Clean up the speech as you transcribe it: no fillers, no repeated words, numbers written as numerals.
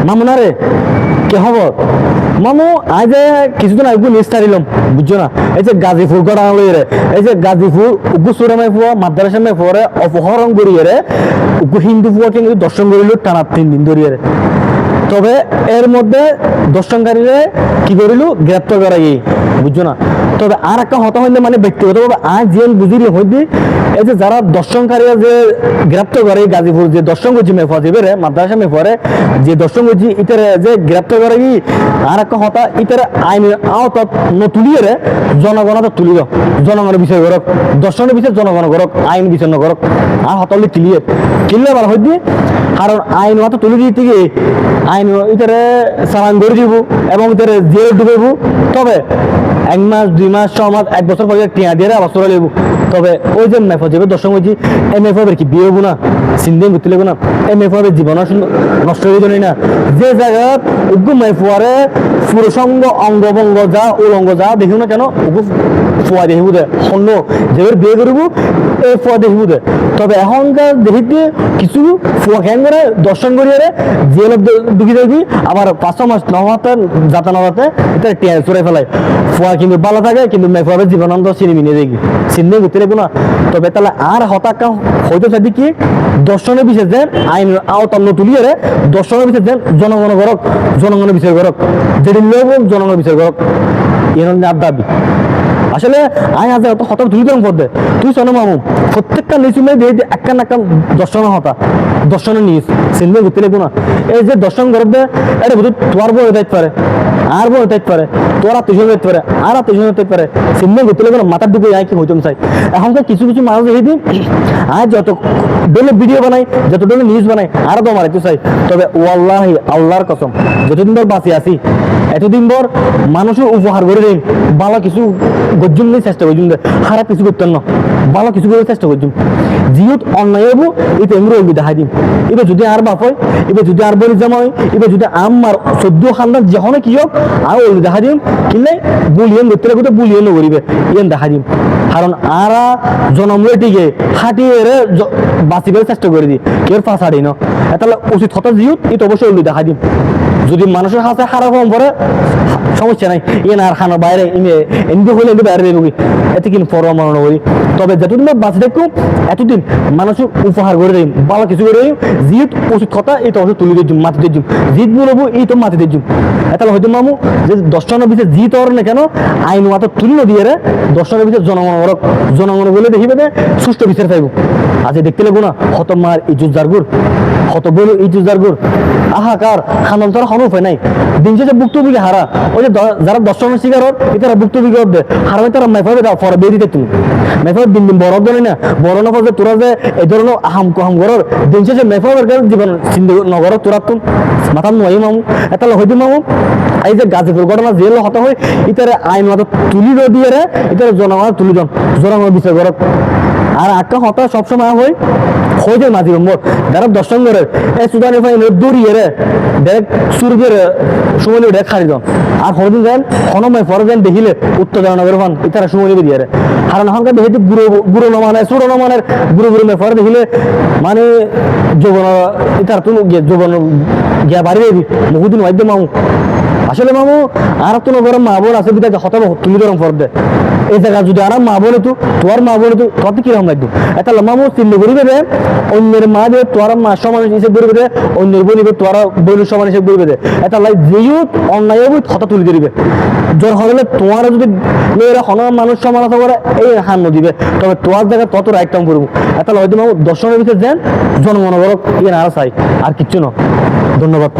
মামুনা রে কে খবর মামু আজ কিছুদিন আগে নিউজ ছাড়িলাম বুঝছো না এই যে গাজীপুর গড়া রে এই যে গাজীপুর উগু সুরামাই ফুয়া মাদ্রাসা মে পরে অপহরণ করিয়ে রে উগু হিন্দু ফুয়াকে কিন্তু দর্শন করিল টানা 3 দিন ধরিয়ে রে তবে এর মধ্যে দর্শনকারীরা কি করিল গ্রেপ্তার করা গিয়ে বুঝছো না তবে আর একটা হতা হইলে মানে ব্যক্তিগতভাবে আজ জেল বুঝিলে হইতে এই যে যারা দর্শনকারীরা যে গ্রেপ্তার করে গাজীপুর যে দর্শন করছি মেফা যাবে রে মাদ্রাসা মেফারে যে দর্শন করছি ইতার যে গ্রেপ্তার করে কি আর একটা হতা ইতার আইনের আওতা নতুলিয়ে রে জনগণতা তুলিল জনগণের বিষয় করক দর্শনের বিষয় জনগণ করক আইন বিচার করক আর হতলি কিলিয়ে কিনলে ভালো হইতে কারণ আইন হয়তো তুলে দিয়ে থেকে আইন ইতারে চালান করে দিব এবং ইতারে জেল ডুবেব তবে 1 মাস 2 মাস 6 মাস 1 বছর পরে টিয়া দিয়ে আবার চলে যাবো তবে ওই যে মেফা যাবে দর্শক হয়েছি এই মেফাবের কি বিয়ে হবো না সিন্দিন ঘুরতে লাগবো না এই মেফাবের জীবন নষ্ট হয়ে যাবে না যে জায়গা উগ্র মেফুয়ারে পুরুষঙ্গ অঙ্গভঙ্গ যা উলঙ্গ যা দেখিও না কেন উগ্র ফুয়া দেখিব দে অন্য যেবার বিয়ে করব এই ফুয়া দেখিব দে তবে এখনকার দেখিতে কিছু ফুয়া খেয়ান করে দর্শন করিয়ে জেলে ঢুকি দেখি আবার 5 মাস 9 মাস যাতা না যাতে এটা টিয়া চড়ে ফেলায় ফুয়া কিন্তু ভালো থাকে কিন্তু মেফুয়ারের জীবনান্ত চিনি দেখি চিন্তা করতে লাগবো না তবে তাহলে আর হতাকা হয়তো চাই কি দর্শনের বিষয় দেন আইন আওতান্ন তুলিয়ে দর্শনের বিষয় দেন জনগণ করক জনগণের বিষয় করক যেটি লোক জনগণের বিষয় করক এর দাবি আসলে আইন আছে হঠাৎ তুলি তরম পদে তুই শোনো মামু প্রত্যেকটা নিউজ দিয়ে একটা না একটা দর্শনের হতা দর্শনের নিউজ চিন্তা করতে লাগবো না এই যে দর্শন করবে এটা বুঝি তোমার বই হতে পারে আর বই হতে পারে তোর আত্মীয় হতে পারে আর আত্মীয় হতে পারে চিন্তা করতে লাগবো না মাথার দিকে যাই কি হইতাম চাই এখনকার কিছু কিছু মানুষ দেখে দিই আর যত ডোলে ভিডিও বানাই যত ডোলে নিউজ বানাই আরো তো মারাইতে চাই তবে ওয়াল্লাহি আল্লাহর কসম যতদিন ধর বাঁচি আছি এতদিন ধর মানুষের উপহার করে দিন ভালো কিছু গজ্জুম নেই চেষ্টা করছুন খারাপ কিছু করতেন না ভালো কিছু করে চেষ্টা করছুন জিহুত অন্যায় হবো এটা এমনি ওই দেখাই দিন এবার যদি আর বাপ হয় এবার যদি আর বলি জামা হয় এবার যদি আমার 14 খান্দার যখন কি হোক আর ওই দেখা দিন কিনলে বুলিয়েন ধরতে লাগবে বুলিয়েন করিবে ইয়েন দেখা দিন কারণ আরা জনমূলে টিকে হাঁটিয়ে বাঁচিবার চেষ্টা করে দিই কেউ ফাঁসাড়ি না তাহলে উচিত হতা জিহুত এটা অবশ্যই ওই দেখা দিন যদি মানুষের হাতে খারাপ হওয়ার পরে সমস্যা নাই ইয়ে না আর খানার বাইরে এমনি হলে এমনি বাইরে দেবো এতে কিন্তু পরমাণু করি তবে যতদিন বাঁচে দেখো এতদিন মানুষের উপহার করে দিই ভালো কিছু করে দিই জিত উচিত কথা এই তো অবশ্যই তুলে দিচ্ছুম মাটি দিচ্ছুম জিত বলবো এই তো মাটি দিচ্ছুম তাহলে হয়তো মামু যে 10টার ভিতরে জিত হওয়ার না কেন আইন মাত্র তুলে দিয়ে রে 10টার ভিতরে জনগণ বলে দেখিবে যে সুষ্ঠু বিচার পাইব আজ দেখতে লাগবো না হত মার ইজুজ জারগুর হত বল ইজুজ জারগুর আহাকার খানন তারা হন উপায় নাই দিন শেষে ভুক্তভোগী হারা ওই যে যারা দর্শনের শিকার হন এটারা ভুক্তভোগী হবে হারাবে তারা মেফাবে দাও পরে বেরিয়ে দিতে তুমি মেফাবে দিন দিন বড় ধরে না বড় না পড়ে তোরা যে এই ধরনের আহাম কুহাম করর দিন শেষে মেফাবের কাছে জীবন চিন্তা নগর তোরা তুম মাথা নয় মামু তাহলে হয়তো মামু এই যে গাজীপুর ঘটনা জেল হতা হয় ইতারে আইন মতো তুলি দিয়ে রে ইতারে জনগণ তুলি দেন জনগণ বিচার করক আর একটা হতা সবসময় হয় খোঁজে মাঝি নম্বর যারা দর্শন করে এই সুদানি ভাই দৌড়িয়ে রে দেখ শুরু করে সময় দেখ খারি যান আর হদিন যান হনময় পরে যান দেখিলে উত্তেজনা করে ফান ইতারা সময় নিবে দিয়ে রে কারণ এখনকার দেখি বুড়ো নমানের ছোট নমানের বুড়ো মেয়ে পরে দেখিলে মানে যৌবন ইতার তুমি যৌবন গিয়া বাড়ি দেবি বহুদিন মাধ্যম মামু আসলে মামু আর তো নগর মা বোন আছে বিদায় হতাম তুমি গরম পর দে এই জায়গা যদি আর মা বলে তো তোর মা বলে তো তোর কিরকম লাগতো এটা মামু চিন্তা করিবে রে অন্যের মা দিয়ে তোর মা সমান হিসেবে করবে রে অন্যের বলিবে তোর বইয়ের সমান হিসেবে করবে রে এটা লাই যেও অন্যায় হবে হতা তুলে দিবে জ্বর হলে তোমার যদি মেয়েরা হন মানুষ সমালোচনা করে এই হান দিবে তবে তোর জায়গা তত রাইট কাম করবো এটা হয়তো মামু দর্শনের ভিতরে দেন জনগণ ইয়ে আর চাই আর কিচ্ছু না ধন্যবাদ।